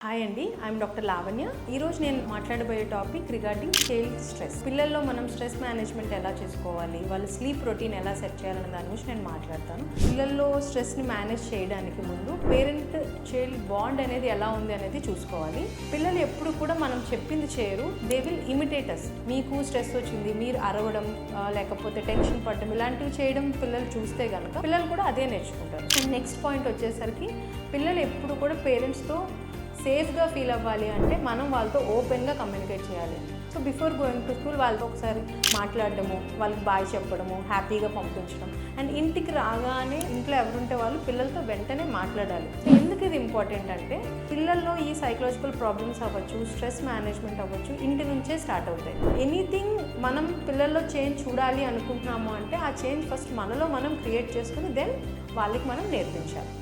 Hi అండి, I'm doctor Lavanya. ఈరోజు నేను మాట్లాడబోయే టాపిక్ రిగార్డింగ్ చైల్డ్ స్ట్రెస్. పిల్లల్లో మనం స్ట్రెస్ మేనేజ్మెంట్ ఎలా చేసుకోవాలి, వాళ్ళ స్లీప్ రొటీన్ ఎలా సెట్ చేయాలనే దాని గురించి నేను మాట్లాడతాను. పిల్లల్లో స్ట్రెస్ని మేనేజ్ చేయడానికి ముందు పేరెంట్ చైల్డ్ బాండ్ అనేది ఎలా ఉంది అనేది చూసుకోవాలి. పిల్లలు ఎప్పుడు కూడా మనం చెప్పింది చేయరు, దే విల్ ఇమిటేట్ అస్. మీకు స్ట్రెస్ వచ్చింది, మీరు అరవడం లేకపోతే టెన్షన్ పడడం ఇలాంటివి చేయడం పిల్లలు చూస్తే కనుక పిల్లలు కూడా అదే నేర్చుకుంటారు. అండ్ నెక్స్ట్ పాయింట్ వచ్చేసరికి పిల్లలు ఎప్పుడు కూడా పేరెంట్స్తో సేఫ్గా ఫీల్ అవ్వాలి అంటే మనం వాళ్ళతో ఓపెన్గా కమ్యూనికేట్ చేయాలి. So before going to school వాళ్ళతో ఒకసారి మాట్లాడడము, వాళ్ళకి బాయ్ చెప్పడము, హ్యాపీగా పంపించడం. అండ్ ఇంటికి రాగానే ఇంట్లో ఎవరుంటే వాళ్ళు పిల్లలతో వెంటనే మాట్లాడాలి. ఎందుకు ఇది ఇంపార్టెంట్ అంటే పిల్లల్లో ఈ సైకలాజికల్ ప్రాబ్లమ్స్ అవ్వచ్చు, స్ట్రెస్ మేనేజ్మెంట్ అవ్వచ్చు, ఇంటి నుంచే స్టార్ట్ అవుతాయి. ఎనీథింగ్ మనం పిల్లల్లో చేంజ్ చూడాలి అనుకుంటున్నాము అంటే ఆ చేంజ్ ఫస్ట్ మనలో మనం క్రియేట్ చేసుకుని దెన్ వాళ్ళకి మనం నేర్పించాలి.